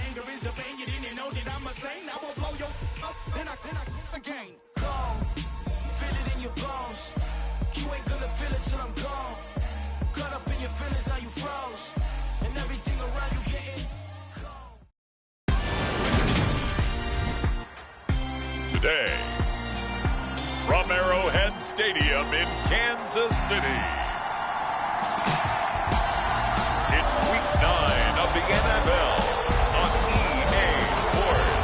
anger is a vein. You didn't know that I'm a saint. I will blow your up, then I again. Gone, feel it in your bones. You ain't gonna feel it till I'm gone. Caught up in your feelings, now you froze. And everything around you getting cold. Today, from Arrowhead Stadium in Kansas City, it's Week 9 of the NFL on EA Sports.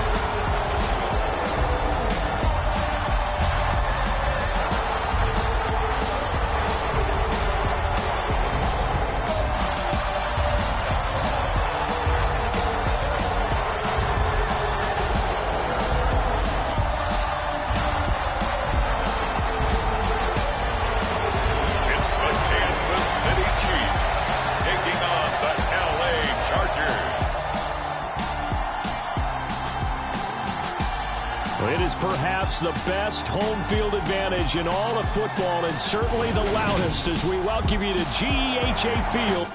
It's the Kansas City Chiefs taking on the LA Chargers. It is perhaps the best home field advantage in all of football, and certainly the loudest, as we welcome you to GEHA Field.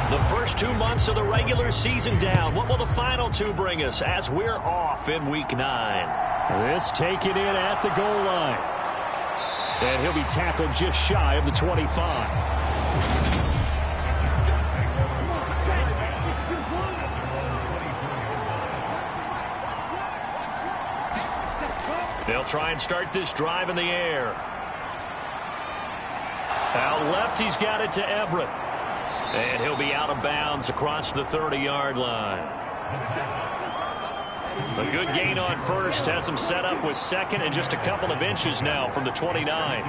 The first 2 months of the regular season down. What will the final 2 bring us as we're off in Week 9? This taken in at the goal line. And he'll be tackled just shy of the 25. They'll try and start this drive in the air. Out left, he's got it to Everett. And he'll be out of bounds across the 30-yard line. A good gain on first has him set up with second and just a couple of inches now from the 29.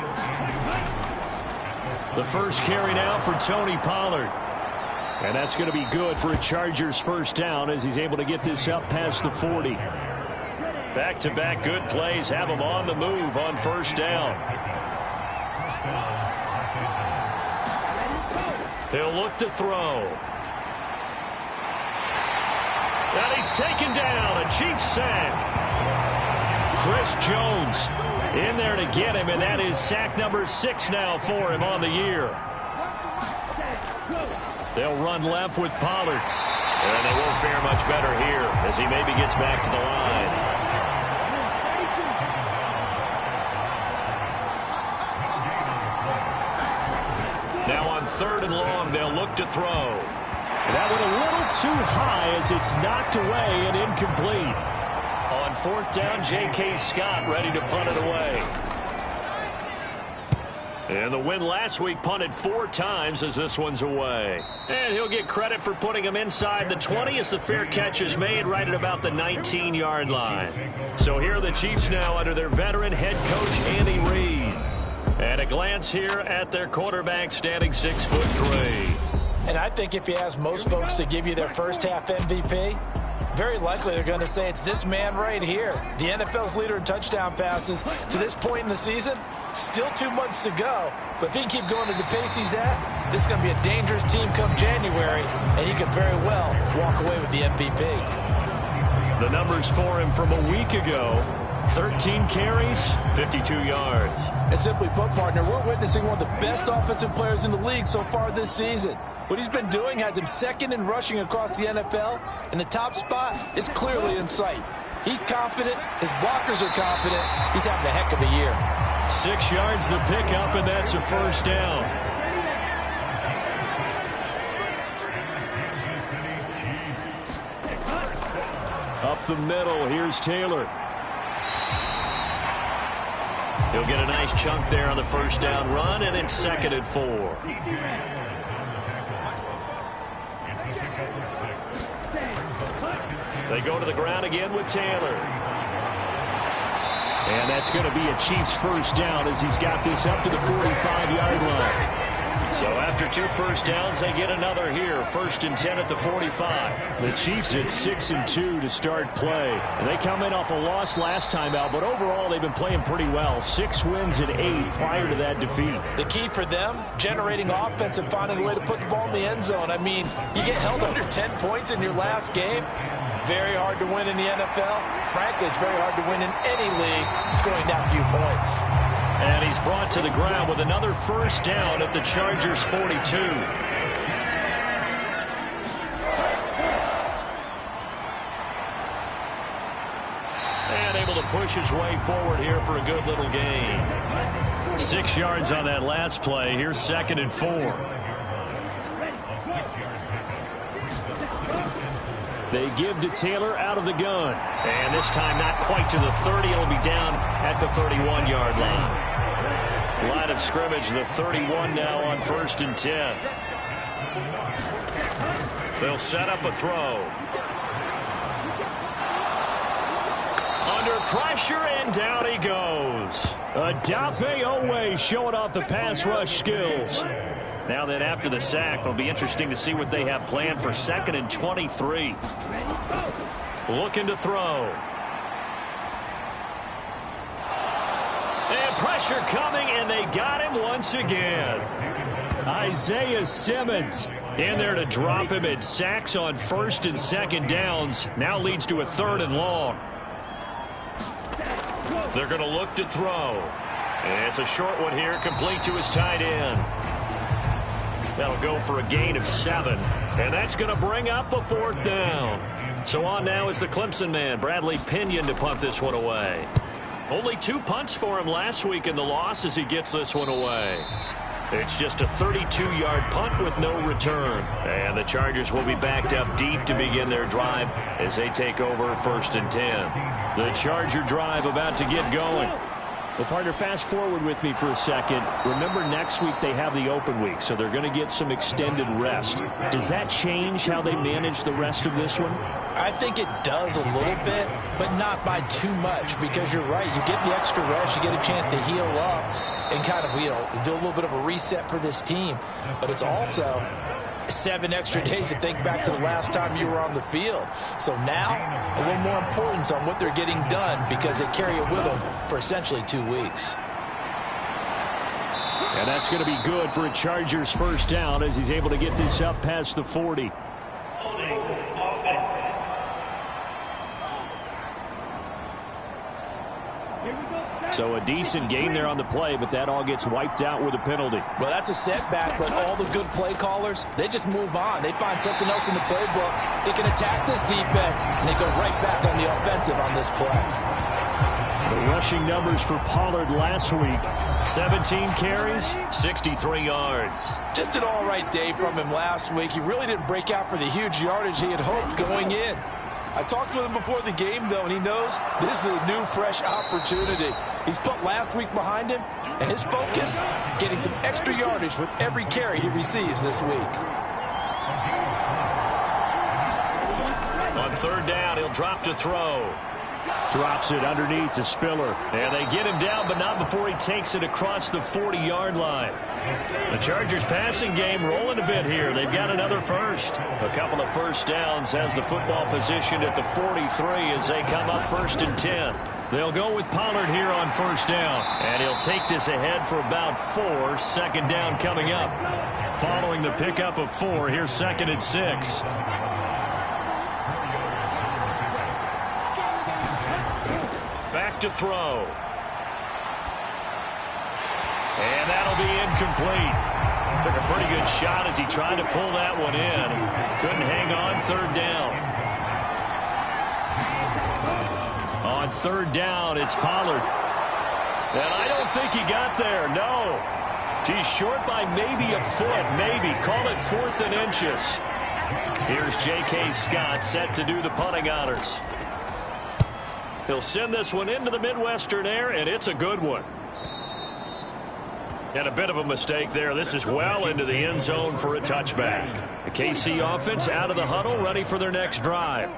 The first carry now for Tony Pollard. And that's going to be good for a Chargers first down as he's able to get this up past the 40. Back-to-back good plays have him on the move on first down. He'll look to throw. And he's taken down. A Chiefs sack. Chris Jones in there to get him, and that is sack number 6 now for him on the year. They'll run left with Pollard. And they won't fare much better here as he maybe gets back to the line. Now on 3rd and long, they'll look to throw. That went a little too high as it's knocked away and incomplete. On 4th down, J.K. Scott ready to punt it away. And the win last week punted 4 times as this one's away. And he'll get credit for putting him inside the 20 as the fair catch is made right at about the 19-yard line. So here are the Chiefs now under their veteran head coach, Andy Reid. And a glance here at their quarterback standing 6'3". And I think if you ask most folks to give you their first half MVP, very likely they're going to say it's this man right here. The NFL's leader in touchdown passes to this point in the season. Still 2 months to go. But if he can keep going at the pace he's at, this is going to be a dangerous team come January, and he could very well walk away with the MVP. The numbers for him from a week ago: 13 carries, 52 yards. And simply put, partner, we're witnessing one of the best offensive players in the league so far this season. What he's been doing has him second in rushing across the NFL, and the top spot is clearly in sight. He's confident. His blockers are confident. He's having a heck of a year. 6 yards the pickup, and that's a first down. Up the middle, here's Taylor. He'll get a nice chunk there on the first down run, and it's 2nd and 4. They go to the ground again with Taylor. And that's going to be a Chiefs first down as he's got this up to the 45-yard line. So after 2 first downs, they get another here. 1st and 10 at the 45. The Chiefs at 6-2 to start play. And they come in off a loss last time out, but overall they've been playing pretty well. 6 wins and 8 prior to that defeat. The key for them, generating offense and finding a way to put the ball in the end zone. I mean, you get held under 10 points in your last game. Very hard to win in the NFL. Frankly, it's very hard to win in any league. scoring that few points. And he's brought to the ground with another first down at the Chargers' 42. And able to push his way forward here for a good little gain. 6 yards on that last play. Here's 2nd and 4. They give to Taylor out of the gun. And this time not quite to the 30. It'll be down at the 31-yard line. Line of scrimmage, the 31 now on 1st and 10. They'll set up a throw. Under pressure, and down he goes. Adafe Owe showing off the pass rush skills. Now then, after the sack, it'll be interesting to see what they have planned for 2nd and 23. Looking to throw. And pressure coming, and they got him once again. Isaiah Simmons in there to drop him. It sacks on 1st and 2nd downs. Now leads to a 3rd and long. They're going to look to throw. And it's a short one here, complete to his tight end. That'll go for a gain of 7. And that's going to bring up a 4th down. So on now is the Clemson man, Bradley Pinion, to punt this one away. Only 2 punts for him last week in the loss as he gets this one away. It's just a 32-yard punt with no return. And the Chargers will be backed up deep to begin their drive as they take over 1st and 10. The Charger drive about to get going. Well, partner, fast forward with me for a second. Remember, next week they have the open week, so they're going to get some extended rest. Does that change how they manage the rest of this one? I think it does a little bit, but not by too much, because you're right. You get the extra rest, you get a chance to heal up and kind of, do a little bit of a reset for this team. But it's also 7 extra days to think back to the last time you were on the field. So now, a little more importance on what they're getting done because they carry it with them for essentially 2 weeks. And that's going to be good for a Chargers first down as he's able to get this up past the 40. So a decent gain there on the play, but that all gets wiped out with a penalty. Well, that's a setback, but all the good play callers, they just move on. They find something else in the playbook. They can attack this defense, and they go right back on the offensive on this play. The rushing numbers for Pollard last week, 17 carries, 63 yards. Just an all-right day from him last week. He really didn't break out for the huge yardage he had hoped going in. I talked with him before the game, though, and he knows this is a new, fresh opportunity. He's put last week behind him, and his focus, getting some extra yardage with every carry he receives this week. On 3rd down, he'll drop to throw. Drops it underneath to Spiller. And they get him down, but not before he takes it across the 40-yard line. The Chargers passing game rolling a bit here. They've got another first. A couple of first downs has the football positioned at the 43 as they come up 1st and 10. They'll go with Pollard here on 1st down. And he'll take this ahead for about 4. 2nd down coming up. Following the pickup of 4, here's 2nd and 6. Back to throw. And that'll be incomplete. Took a pretty good shot as he tried to pull that one in. Couldn't hang on 3rd down. On 3rd down, it's Pollard. And I don't think he got there, no. He's short by maybe a foot, maybe. Call it 4th and inches. Here's J.K. Scott set to do the punting honors. He'll send this one into the Midwestern air, and it's a good one. And a bit of a mistake there. This is well into the end zone for a touchback. The KC offense out of the huddle, ready for their next drive.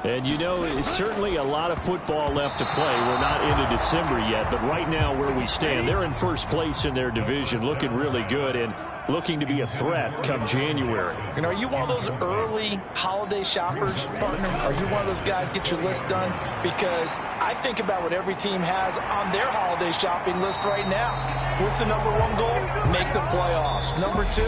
And, it's certainly a lot of football left to play. We're not into December yet, but right now where we stand, they're in 1st place in their division, looking really good and looking to be a threat come January. Are you one of those early holiday shoppers, partner? Are you one of those guys get your list done? Because I think about what every team has on their holiday shopping list right now. What's the number 1 goal? Make the playoffs. Number 2,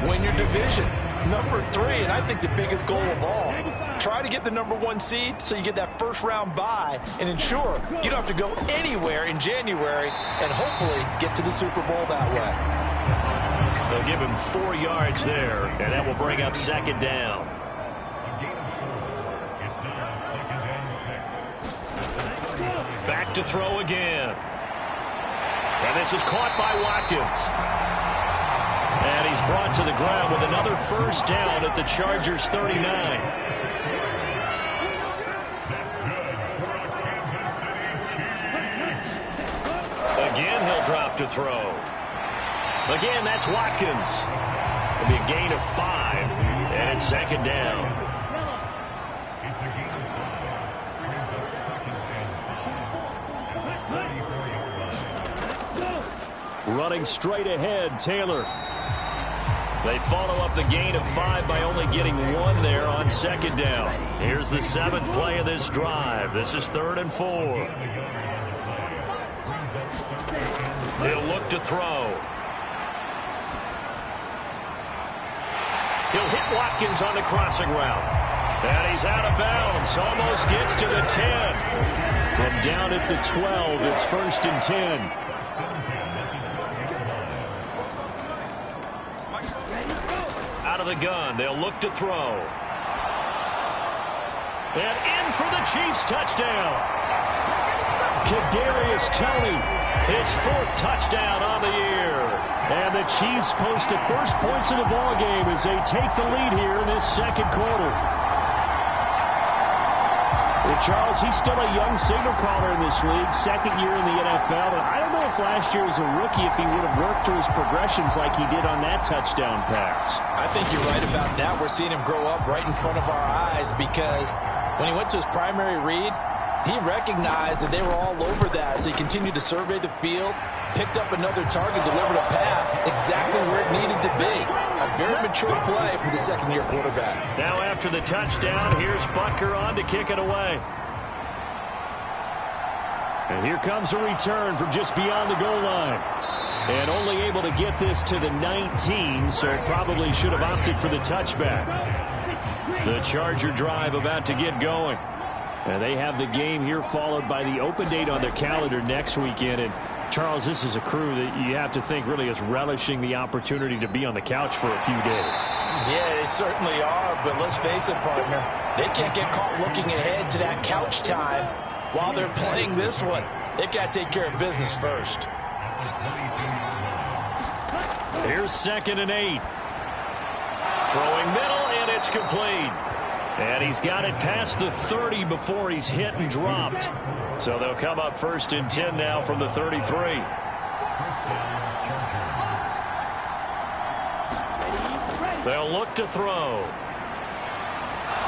win your division. Number 3, and I think the biggest goal of all, Try to get the #1 seed so you get that first-round bye and ensure you don't have to go anywhere in January and hopefully get to the Super Bowl that way. They'll give him 4 yards there, and that will bring up second down. Back to throw again. And this is caught by Watkins. And he's brought to the ground with another first down at the Chargers' 39. Again, he'll drop to throw. Again, that's Watkins. It'll be a gain of 5, and it's second down. Running straight ahead, Taylor. They follow up the gain of 5 by only getting 1 there on second down. Here's the 7th play of this drive. This is 3rd and 4. He'll look to throw. He'll hit Watkins on the crossing route. And he's out of bounds. Almost gets to the 10. From down at the 12, it's 1st and 10. Out of the gun, they'll look to throw. And in for the Chiefs touchdown. Kadarius Toney, his 4th touchdown on the year. And the Chiefs post the first points of the ballgame as they take the lead here in this second quarter. Charles, he's still a young signal caller in this league, 2nd year in the NFL. And I don't know if last year as a rookie if he would have worked through his progressions like he did on that touchdown pass. I think you're right about that. We're seeing him grow up right in front of our eyes because when he went to his primary read, he recognized that they were all over that. So he continued to survey the field, picked up another target, delivered a pass exactly where it needed to be. A very mature play for the 2nd-year quarterback. Now after the touchdown, here's Butker on to kick it away. And here comes a return from just beyond the goal line. And only able to get this to the 19, so probably should have opted for the touchback. The Charger drive about to get going. And they have the game here followed by the open date on their calendar next weekend. And Charles, this is a crew that you have to think really is relishing the opportunity to be on the couch for a few days. Yeah, they certainly are, but let's face it, partner. They can't get caught looking ahead to that couch time while they're playing this one. They've got to take care of business first. Here's 2nd and 8. Throwing middle, and it's complete. And he's got it past the 30 before he's hit and dropped. So they'll come up 1st and 10 now from the 33. They'll look to throw.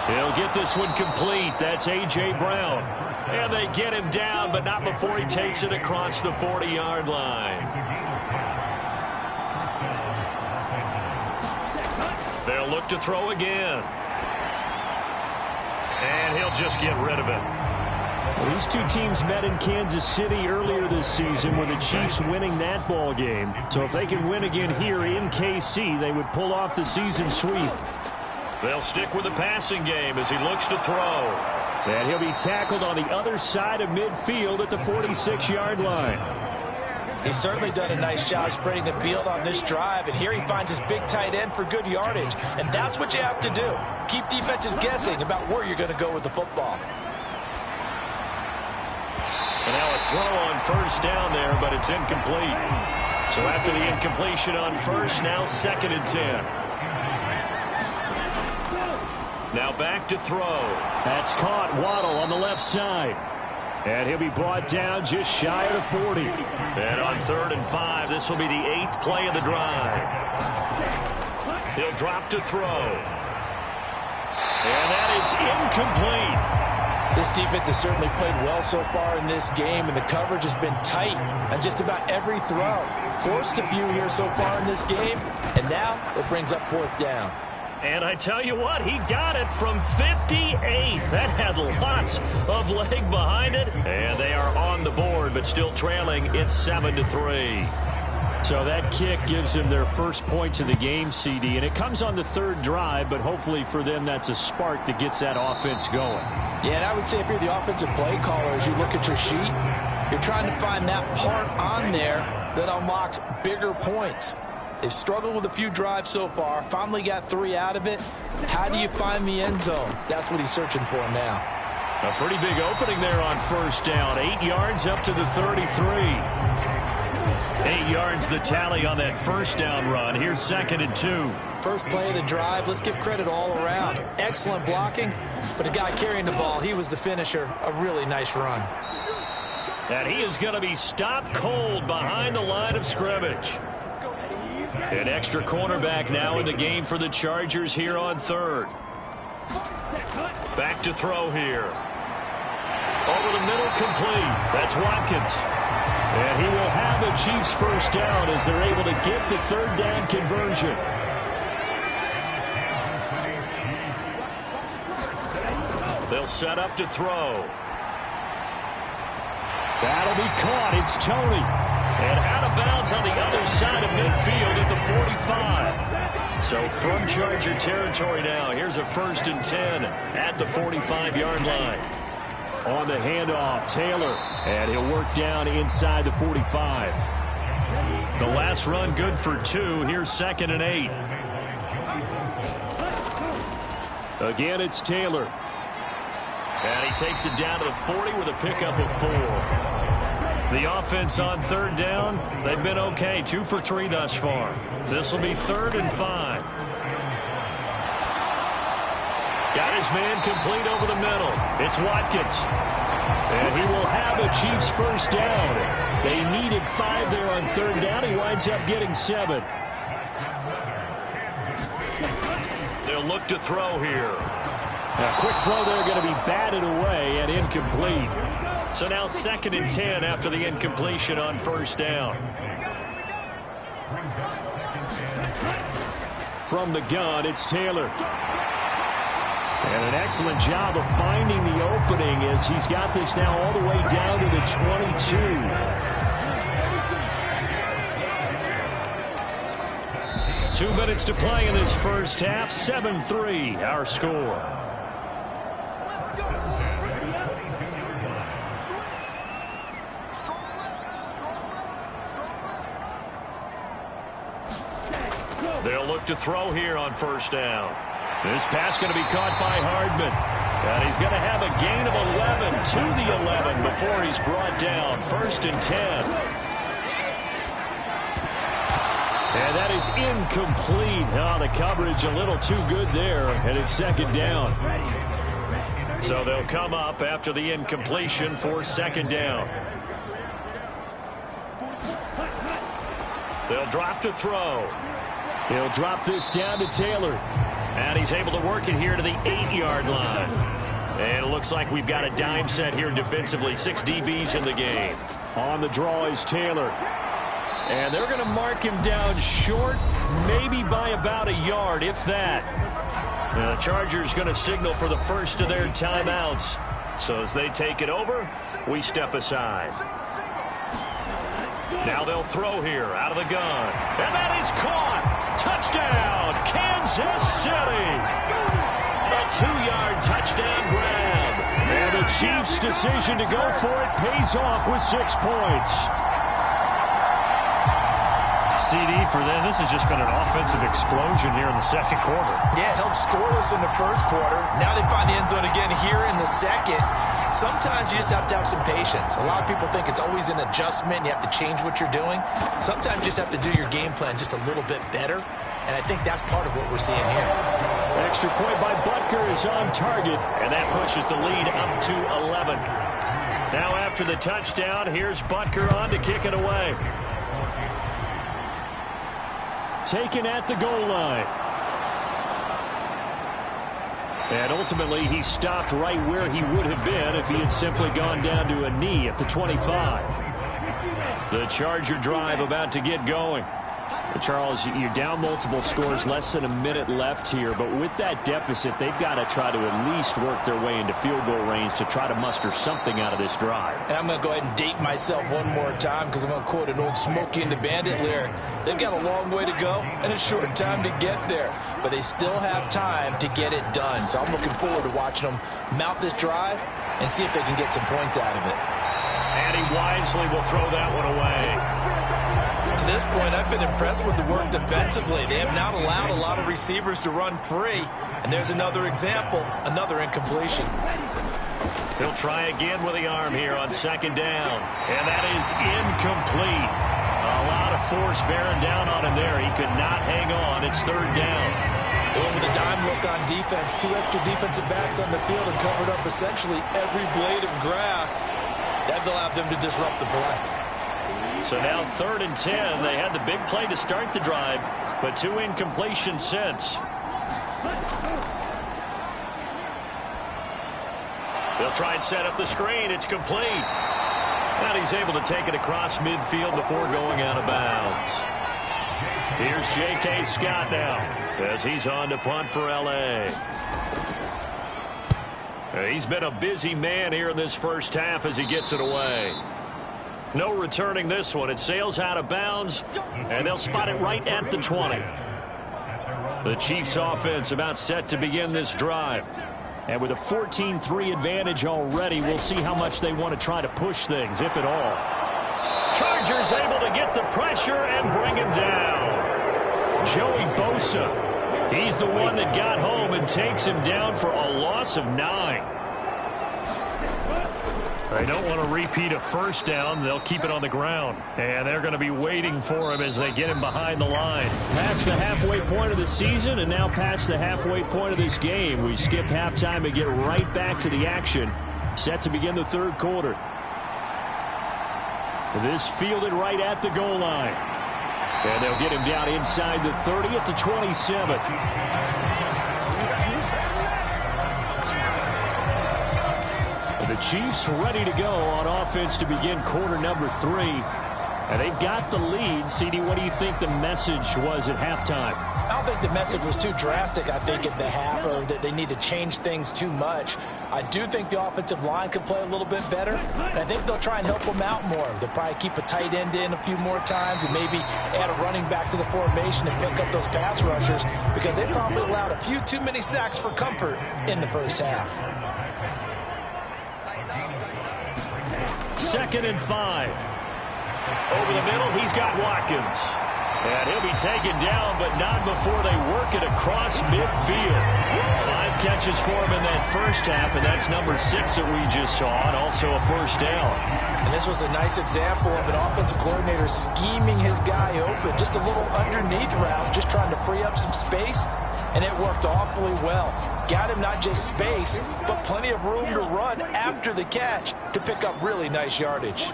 He'll get this one complete. That's A.J. Brown. And they get him down, but not before he takes it across the 40-yard line. They'll look to throw again. And he'll just get rid of it. Well, these two teams met in Kansas City earlier this season with the Chiefs winning that ball game. So if they can win again here in KC, they would pull off the season sweep. They'll stick with the passing game as he looks to throw. And he'll be tackled on the other side of midfield at the 46-yard line. He's certainly done a nice job spreading the field on this drive, and here he finds his big tight end for good yardage. And that's what you have to do. Keep defenses guessing about where you're going to go with the football. And now a throw on 1st down there, but it's incomplete. So after the incompletion on 1st, now 2nd and 10. Now back to throw. That's caught. Waddle on the left side. And he'll be brought down just shy of the 40. And on 3rd and 5, this will be the 8th play of the drive. He'll drop to throw. And that is incomplete. This defense has certainly played well so far in this game, and the coverage has been tight on just about every throw. Forced a few here so far in this game, and now it brings up 4th down. And I tell you what, he got it from 58. That had lots of leg behind it. And they are on the board, but still trailing. It's 7-3. So that kick gives them their first points of the game, CD, and it comes on the third drive, but hopefully for them that's a spark that gets that offense going. Yeah, and I would say if you're the offensive play caller, as you look at your sheet, you're trying to find that part on there that unlocks bigger points. They've struggled with a few drives so far, finally got 3 out of it. How do you find the end zone? That's what he's searching for now. A pretty big opening there on first down. 8 yards up to the 33. 8 yards the tally on that first down run. Here's 2nd and 2. First play of the drive, let's give credit all around. Excellent blocking, but the guy carrying the ball, he was the finisher. A really nice run. And he is going to be stopped cold behind the line of scrimmage. An extra cornerback now in the game for the Chargers here on third. Back to throw here. Over the middle, complete. That's Watkins. And he will have the Chiefs first down as they're able to get the third down conversion. They'll set up to throw. That'll be caught. It's Tony. And out of bounds on the other side of midfield at the 45. So from Charger territory now, here's a 1st and 10 at the 45-yard line. On the handoff, Taylor. And he'll work down inside the 45. The last run good for 2. Here's 2nd and 8. Again, it's Taylor. And he takes it down to the 40 with a pickup of 4. The offense on third down, they've been okay. 2 for 3 thus far. This will be 3rd and 5. Got his man complete over the middle. It's Watkins. And he will have a Chiefs first down. They needed 5 there on third down. He winds up getting 7. They'll look to throw here. A quick throw there going to be batted away and incomplete. So now 2nd and 10 after the incompletion on first down. From the gun, it's Taylor. And an excellent job of finding the opening as he's got this now all the way down to the 22. 2 minutes to play in this first half. 7-3 our score. They'll look to throw here on first down. This pass going to be caught by Hardman. And he's going to have a gain of 11 to the 11 before he's brought down. 1st and 10. And that is incomplete. Oh, the coverage a little too good there. And it's 2nd down. So they'll come up after the incompletion for 2nd down. They'll drop to throw. He'll drop this down to Taylor. And he's able to work it here to the 8-yard line. And it looks like we've got a dime set here defensively. 6 DBs in the game. On the draw is Taylor. And they're going to mark him down short, maybe by about a yard, if that. Now, the Chargers going to signal for the first of their timeouts. So as they take it over, we step aside. Now they'll throw here out of the gun. And that is caught. Touchdown, Kansas City. A 2-yard touchdown grab. And the Chiefs' decision to go for it pays off with 6 points. CD for them, this has just been an offensive explosion here in the 2nd quarter. Yeah, held scoreless in the 1st quarter. Now they find the end zone again here in the 2nd. Sometimes you just have to have some patience. A lot of people think it's always an adjustment. You have to change what you're doing. Sometimes you just have to do your game plan just a little bit better. And I think that's part of what we're seeing here. Extra point by Butker is on target. And that pushes the lead up to 11. Now after the touchdown, here's Butker on to kick it away. Taken at the goal line. And ultimately, he stopped right where he would have been if he had simply gone down to a knee at the 25. The Charger drive about to get going. Charles, you're down multiple scores, less than a minute left here, but with that deficit, they've got to try to at least work their way into field goal range to try to muster something out of this drive. And I'm going to go ahead and date myself one more time because I'm going to quote an old Smokey and the Bandit lyric. They've got a long way to go and a short time to get there, but they still have time to get it done. So I'm looking forward to watching them mount this drive and see if they can get some points out of it. And he wisely will throw that one away. To this point, I've been impressed with the work defensively. They have not allowed a lot of receivers to run free. And there's another example, another incompletion. He'll try again with the arm here on second down. And that is incomplete. A lot of force bearing down on him there. He could not hang on. It's third down. Going with a dime look on defense. 2 extra defensive backs on the field and covered up essentially every blade of grass. That allowed them to disrupt the play. So now 3rd and 10. They had the big play to start the drive, but 2 incompletions since. They'll try and set up the screen. It's complete. And he's able to take it across midfield before going out of bounds. Here's J.K. Scott now as he's on to punt for L.A. He's been a busy man here in this first half as he gets it away. No returning this one. It sails out of bounds, and they'll spot it right at the 20. The Chiefs offense about set to begin this drive. And with a 14-3 advantage already, we'll see how much they want to try to push things, if at all. Chargers able to get the pressure and bring him down. Joey Bosa. He's the one that got home and takes him down for a loss of 9. They don't want to repeat a first down. They'll keep it on the ground. And they're going to be waiting for him as they get him behind the line. Past the halfway point of the season and now past the halfway point of this game. We skip halftime and get right back to the action. Set to begin the third quarter. This fielded right at the goal line. And they'll get him down inside the 30 at the 27. The Chiefs ready to go on offense to begin quarter number 3. And they've got the lead. CD, what do you think the message was at halftime? I don't think the message was too drastic, I think, at the half, or that they need to change things too much. I do think the offensive line could play a little bit better, and I think they'll try and help them out more. They'll probably keep a tight end in a few more times and maybe add a running back to the formation and pick up those pass rushers because they probably allowed a few too many sacks for comfort in the first half. 2nd and 5. Over the middle, he's got Watkins. And he'll be taken down, but not before they work it across midfield. 5 catches for him in that first half, and that's number 6 that we just saw, and also a first down. And this was a nice example of an offensive coordinator scheming his guy open. Just a little underneath route, just trying to free up some space, and it worked awfully well. Got him not just space, but plenty of room to run after the catch to pick up really nice yardage.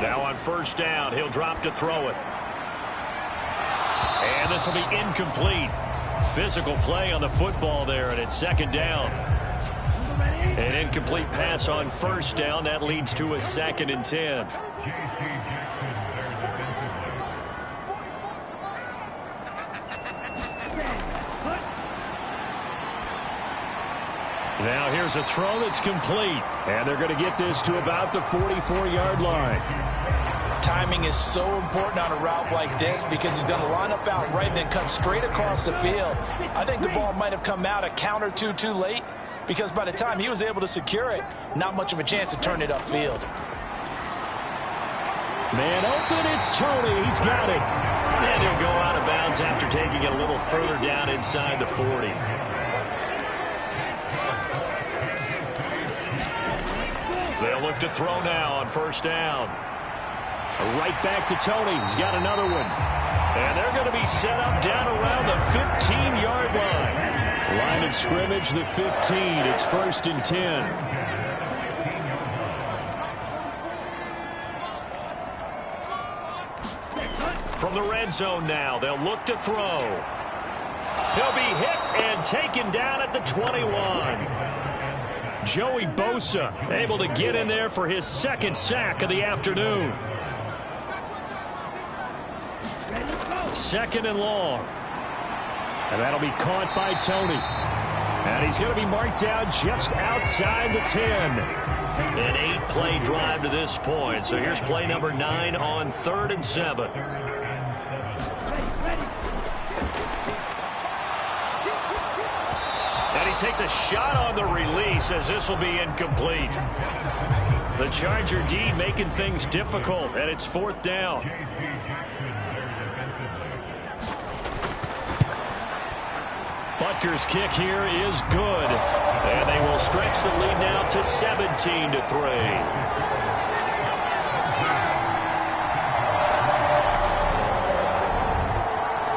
Now on first down, he'll drop to throw it. And this will be incomplete. Physical play on the football there, and it's 2nd down. An incomplete pass on first down. That leads to a 2nd and 10. Now here's a throw that's complete. And they're going to get this to about the 44-yard line. Timing is so important on a route like this because he's going to line up out right and then cut straight across the field. I think the ball might have come out a count or two too late because by the time he was able to secure it, not much of a chance to turn it upfield. Man open, it's Tony. He's got it. And he'll go out of bounds after taking it a little further down inside the 40. They'll look to throw now on first down. Right back to Tony. He's got another one. And they're going to be set up down around the 15-yard line. Line of scrimmage, the 15. It's 1st and 10. From the red zone now, they'll look to throw. He'll be hit and taken down at the 21. Joey Bosa able to get in there for his 2nd sack of the afternoon. 2nd and long. And that'll be caught by Tony. And he's going to be marked down just outside the 10. An 8-play drive to this point. So here's play number 9 on 3rd and 7. And he takes a shot on the release as this will be incomplete. The Charger D making things difficult, and it's 4th down. Butker's kick here is good. And they will stretch the lead now to 17-3.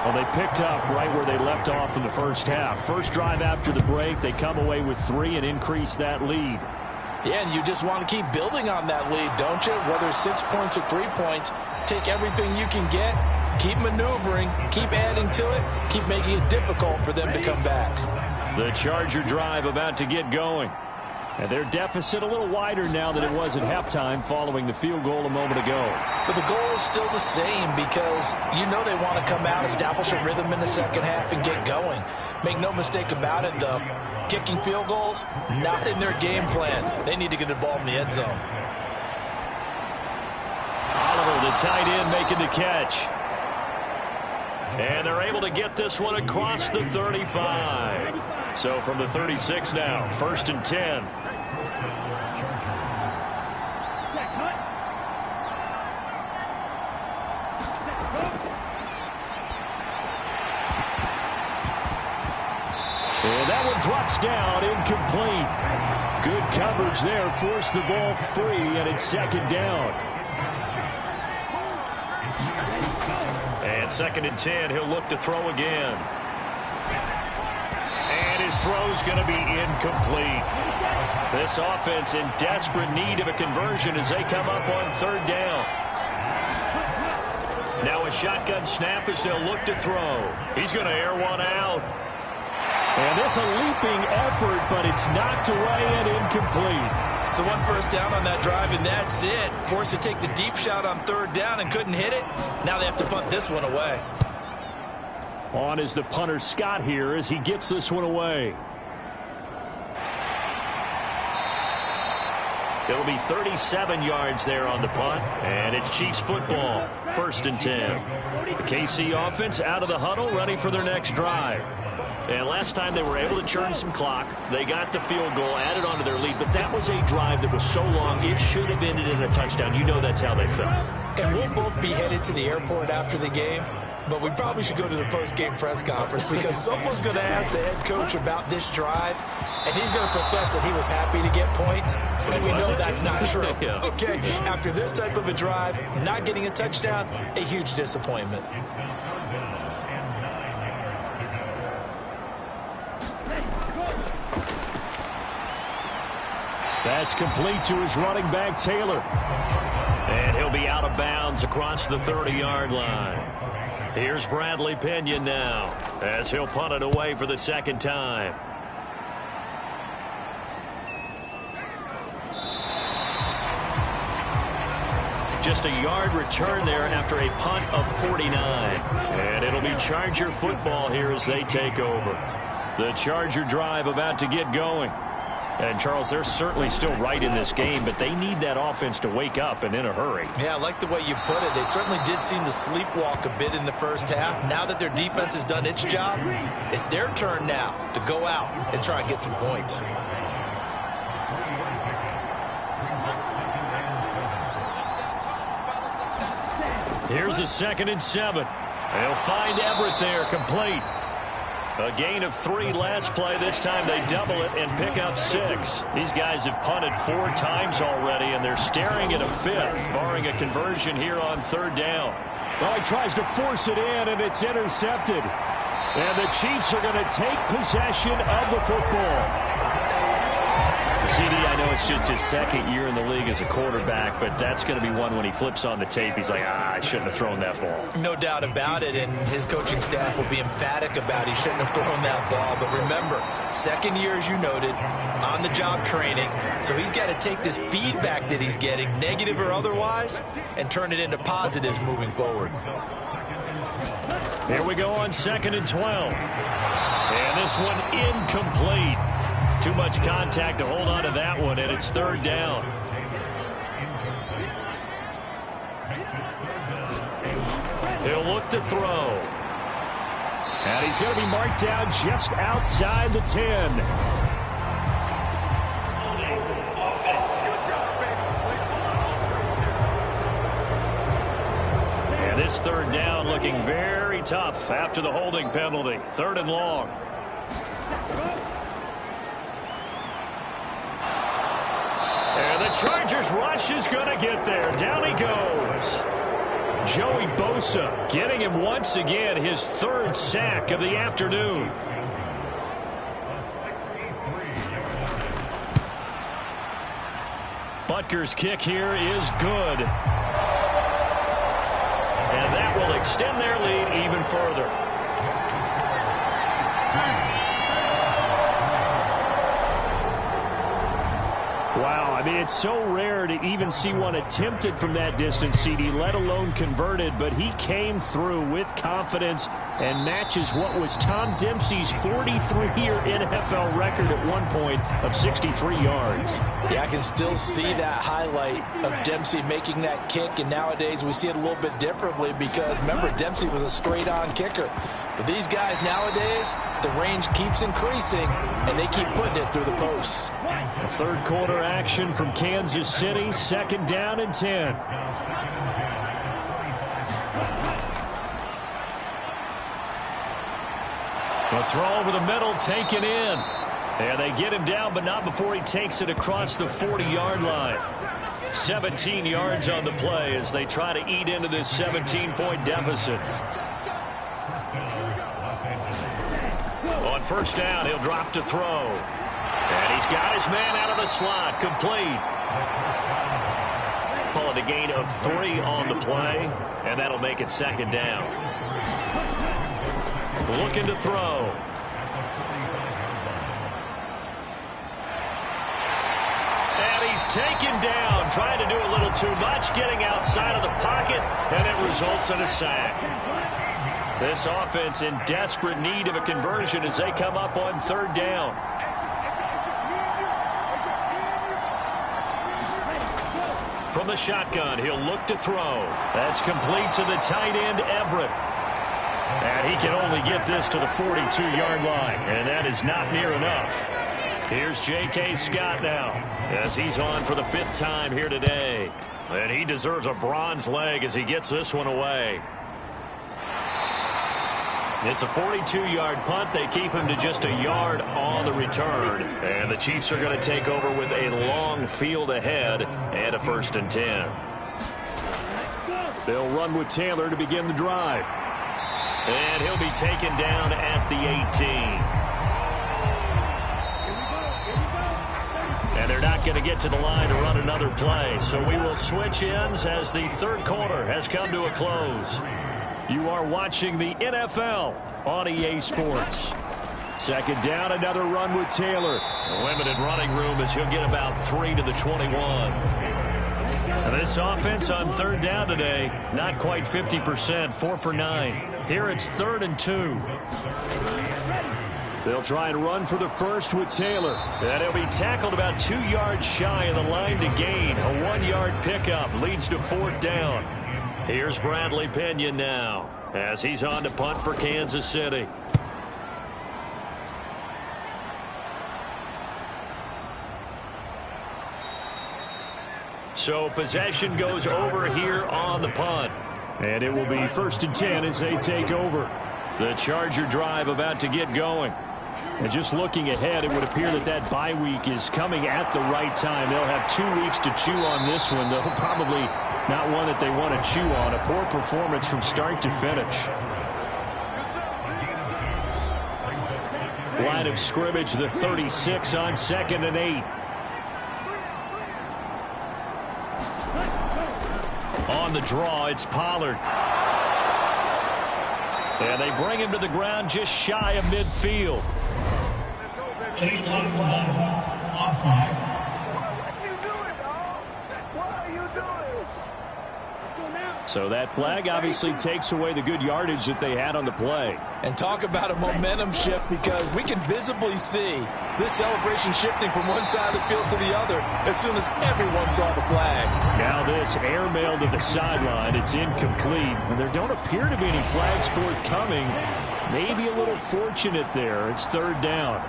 Well, they picked up right where they left off in the first half. First drive after the break, they come away with 3 and increase that lead. Yeah, and you just want to keep building on that lead, don't you? Whether it's 6 points or 3 points, take everything you can get, keep maneuvering, keep adding to it, keep making it difficult for them to come back. The Charger drive about to get going. And their deficit a little wider now than it was at halftime following the field goal a moment ago. But the goal is still the same because you know they want to come out, establish a rhythm in the second half, and get going. Make no mistake about it, though. Kicking field goals, not in their game plan. They need to get the ball in the end zone. Oliver, the tight end, making the catch. And they're able to get this one across the 35. So from the 36 now, 1st and 10. And that one drops down, incomplete. Good coverage there, forced the ball free, and it's 2nd down. And 2nd and 10, he'll look to throw again. And his throw's going to be incomplete. This offense in desperate need of a conversion as they come up on 3rd down. Now a shotgun snap as they'll look to throw. He's going to air one out. And this a leaping effort, but it's knocked away and incomplete. So 1 first down on that drive, and that's it. Forced to take the deep shot on 3rd down and couldn't hit it. Now they have to punt this one away. On is the punter Scott here as he gets this one away. It'll be 37 yards there on the punt, and it's Chiefs football, 1st and 10. The KC offense out of the huddle, ready for their next drive. And last time they were able to churn some clock. They got the field goal, added on to their lead, but that was a drive that was so long it should have ended in a touchdown. You know that's how they felt. And we'll both be headed to the airport after the game, but we probably should go to the post-game press conference because someone's going to ask the head coach about this drive, and he's going to profess that he was happy to get points, and we know that's not true. Yeah. Okay, after this type of a drive, not getting a touchdown, a huge disappointment. That's complete to his running back, Taylor. And he'll be out of bounds across the 30-yard line. Here's Bradley Pinion now as he'll punt it away for the 2nd time. Just a yard return there after a punt of 49. And it'll be Charger football here as they take over. The Charger drive about to get going. And, Charles, they're certainly still right in this game, but they need that offense to wake up and in a hurry. Yeah, I like the way you put it. They certainly did seem to sleepwalk a bit in the first half. Now that their defense has done its job, it's their turn now to go out and try and get some points. Here's a 2nd and 7. They'll find Everett there, complete. A gain of 3 last play. This time they double it and pick up 6. These guys have punted 4 times already, and they're staring at a 5th, barring a conversion here on 3rd down. Well, he tries to force it in, and it's intercepted. And the Chiefs are going to take possession of the football. CD, I know it's just his 2nd year in the league as a quarterback, but that's going to be one when he flips on the tape. He's like, I shouldn't have thrown that ball. No doubt about it, and his coaching staff will be emphatic about he shouldn't have thrown that ball. But remember, 2nd year, as you noted, on-the-job training. So he's got to take this feedback that he's getting, negative or otherwise, and turn it into positives moving forward. Here we go on 2nd and 12. And this one incomplete. Too much contact to hold on to that one, and it's 3rd down. He'll look to throw. And he's going to be marked down just outside the 10. And this 3rd down looking very tough after the holding penalty. 3rd and long. And the Chargers rush is going to get there. Down he goes. Joey Bosa getting him once again his 3rd sack of the afternoon. Butker's kick here is good. And that will extend their lead even further. Wow, I mean, it's so rare to even see one attempted from that distance, CD, let alone converted, but he came through with confidence and matches what was Tom Dempsey's 43-year NFL record at one point of 63 yards. Yeah, I can still see that highlight of Dempsey making that kick, and nowadays we see it a little bit differently because, remember, Dempsey was a straight-on kicker. But these guys nowadays, the range keeps increasing, and they keep putting it through the posts. A 3rd quarter action from Kansas City, 2nd down and 10. The throw over the middle taken in. And they get him down, but not before he takes it across the 40-yard line. 17 yards on the play as they try to eat into this 17-point deficit. On 1st down, he'll drop to throw. And he's got his man out of the slot, complete. Call it a gain of 3 on the play, and that'll make it 2nd down. Looking to throw. And he's taken down, trying to do a little too much, getting outside of the pocket, and it results in a sack. This offense in desperate need of a conversion as they come up on 3rd down. From the shotgun, he'll look to throw. That's complete to the tight end, Everett. And he can only get this to the 42-yard line, and that is not near enough. Here's J.K. Scott now as he's on for the 5th time here today. And he deserves a bronze leg as he gets this one away. It's a 42-yard punt. They keep him to just a yard on the return. And the Chiefs are going to take over with a long field ahead and a 1st and 10. They'll run with Taylor to begin the drive. And he'll be taken down at the 18. And they're not going to get to the line to run another play. So we will switch ends as the 3rd quarter has come to a close. You are watching the NFL on EA Sports. 2nd down, another run with Taylor. Limited running room as he'll get about 3 to the 21. And this offense on 3rd down today, not quite 50%, 4 for 9. Here it's 3rd and 2. They'll try and run for the 1st with Taylor. And he'll be tackled about 2 yards shy of the line to gain. A 1-yard pickup leads to 4th down. Here's Bradley Pinion now as he's on to punt for Kansas City. So possession goes over here on the punt. And it will be 1st and 10 as they take over. The Charger drive about to get going. And just looking ahead, it would appear that that bye week is coming at the right time. They'll have 2 weeks to chew on this one, though probably not one that they want to chew on. A poor performance from start to finish. Line of scrimmage, the 36 on 2nd and 8. On the draw, it's Pollard. And they bring him to the ground just shy of midfield. What you doing, dog? What are you doing? So that flag obviously takes away the good yardage that they had on the play. And talk about a momentum shift, because we can visibly see this celebration shifting from one side of the field to the other as soon as everyone saw the flag. Now this airmail to the sideline. It's incomplete. And there don't appear to be any flags forthcoming. Maybe a little fortunate there. It's third down.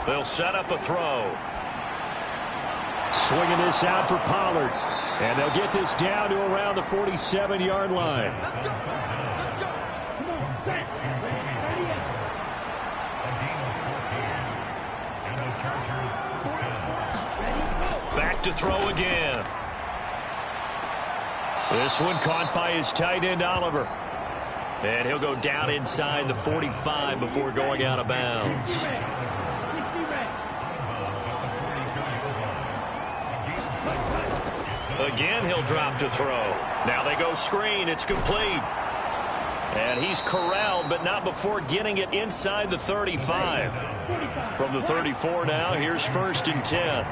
They'll set up a throw. Swinging this out for Pollard. And they'll get this down to around the 47-yard line. Back to throw again. This one caught by his tight end, Oliver. And he'll go down inside the 45 before going out of bounds. Again, he'll drop to throw. Now they go screen. It's complete. And he's corralled, but not before getting it inside the 35. From the 34 now, here's 1st and 10.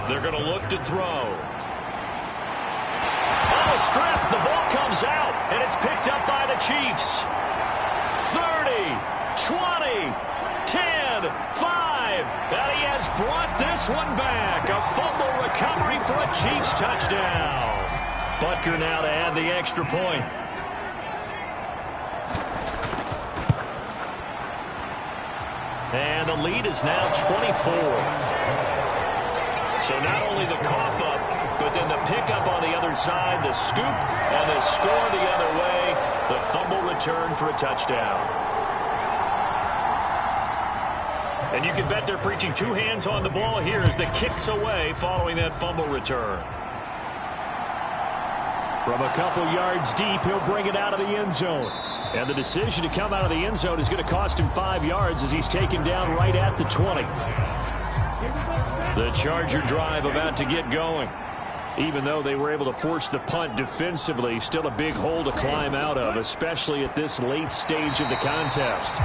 They're going to look to throw. Oh, strip. The ball comes out, and it's picked up by the Chiefs. 30, 20, 10, 5. And he has brought this one back. A fumble recovery for a Chiefs touchdown. Butker now to add the extra point. And the lead is now 24. So not only the cough up, but then the pickup on the other side, the scoop, and the score the other way. The fumble return for a touchdown. And you can bet they're preaching two hands on the ball here as the kick's away following that fumble return. From a couple yards deep, he'll bring it out of the end zone. And the decision to come out of the end zone is going to cost him 5 yards as he's taken down right at the 20. The Charger drive about to get going. Even though they were able to force the punt defensively, still a big hole to climb out of, especially at this late stage of the contest.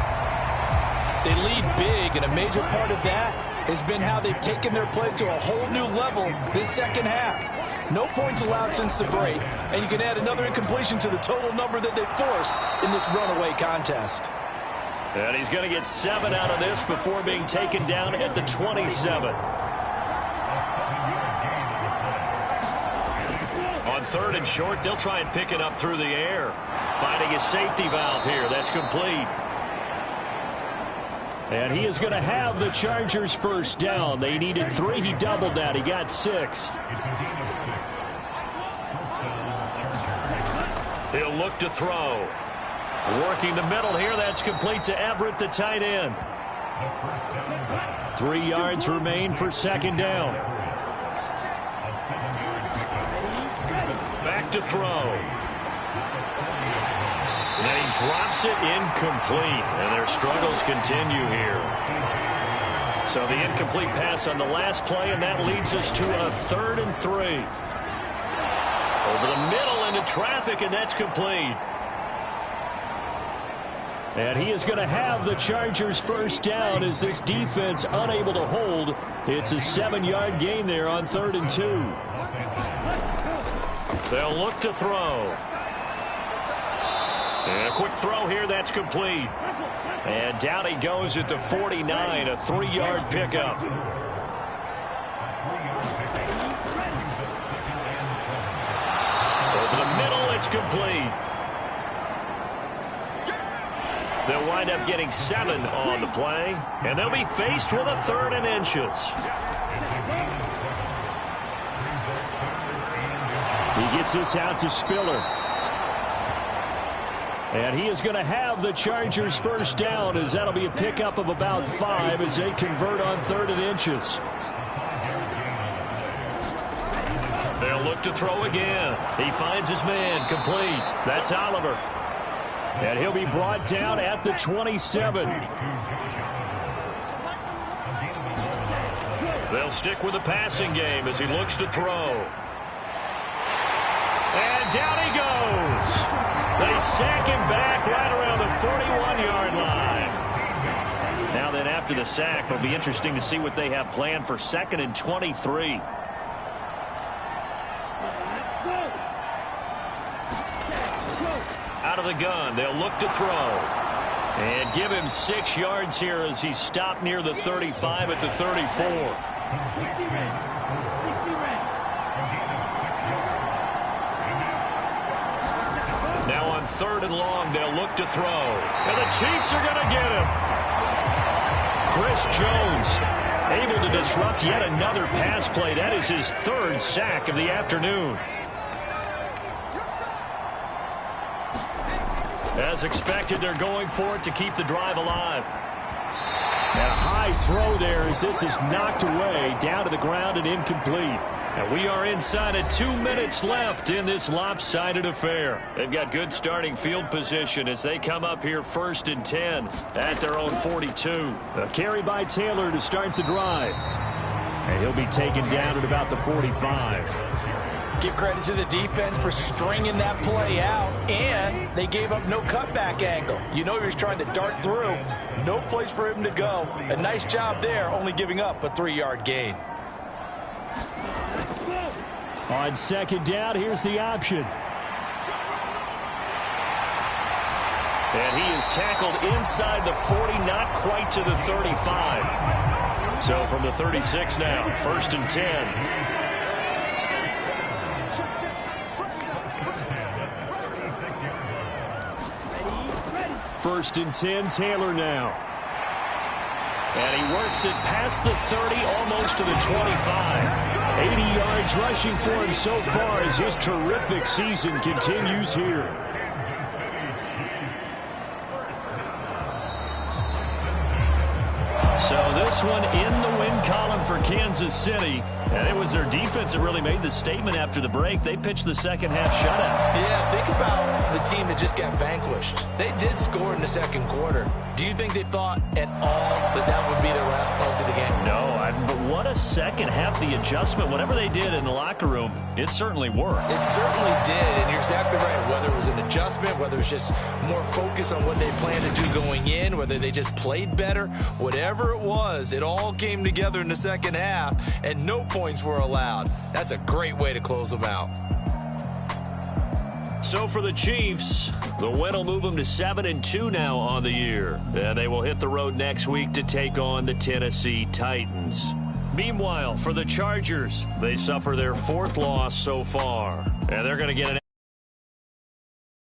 They lead big, and a major part of that has been how they've taken their play to a whole new level this second half. No points allowed since the break, and you can add another incompletion to the total number that they forced in this runaway contest. And he's going to get 7 out of this before being taken down at the 27. On 3rd and short, they'll try and pick it up through the air. Finding his safety valve here. That's complete. And he is going to have the Chargers first down. They needed 3. He doubled that. He got 6. He'll look to throw. Working the middle here. That's complete to Everett, the tight end. 3 yards remain for 2nd down. Back to throw. And he drops it incomplete. And their struggles continue here. So the incomplete pass on the last play, and that leads us to a 3rd and 3. Over the middle into traffic, and that's complete. And he is going to have the Chargers first down as this defense unable to hold. It's a 7-yard gain there on 3rd and 2. They'll look to throw. And a quick throw here, that's complete. And down he goes at the 49, a 3-yard pickup. Over the middle, it's complete. They'll wind up getting 7 on the play, and they'll be faced with a 3rd and inches. He gets this out to Spiller. And he is going to have the Chargers first down, as that'll be a pickup of about 5 as they convert on 3rd and inches. They'll look to throw again. He finds his man, complete. That's Oliver. And he'll be brought down at the 27. They'll stick with the passing game as he looks to throw. And down he goes. They sack him back right around the 41-yard line. Now that then after the sack, it'll be interesting to see what they have planned for 2nd and 23. Out of the gun, they'll look to throw. And give him 6 yards here as he's stopped near the 35 at the 34. Now on 3rd and long, they'll look to throw. And the Chiefs are going to get him. Chris Jones able to disrupt yet another pass play. That is his 3rd sack of the afternoon. As expected, they're going for it to keep the drive alive. And a high throw there as this is knocked away, down to the ground and incomplete. And we are inside of 2 minutes left in this lopsided affair. They've got good starting field position as they come up here 1st and 10 at their own 42. A carry by Taylor to start the drive. And he'll be taken down at about the 45. Give credit to the defense for stringing that play out, and they gave up no cutback angle. You know he was trying to dart through. No place for him to go. A nice job there, only giving up a 3-yard gain. On 2nd down, here's the option. And he is tackled inside the 40, not quite to the 35. So from the 36 now, 1st and 10. 1st and 10, Taylor now. And he works it past the 30, almost to the 25. 80 yards rushing for him so far as his terrific season continues here. So this one in the win column for Kansas City. And it was their defense that really made the statement after the break. They pitched the second half shutout. Yeah, think about the team that just got vanquished. They did score in the 2nd quarter. Do you think they thought at all that that would be their last points of the game? No, but what a second half. The adjustment, whatever they did in the locker room, it certainly worked. It certainly did, and you're exactly right. Whether it was an adjustment, whether it was just more focus on what they planned to do going in, whether they just played better, whatever it was, it all came together in the second half, and no points were allowed. That's a great way to close them out. So for the Chiefs, the win will move them to 7-2 now on the year. And they will hit the road next week to take on the Tennessee Titans. Meanwhile, for the Chargers, they suffer their 4th loss so far. And they're going to get an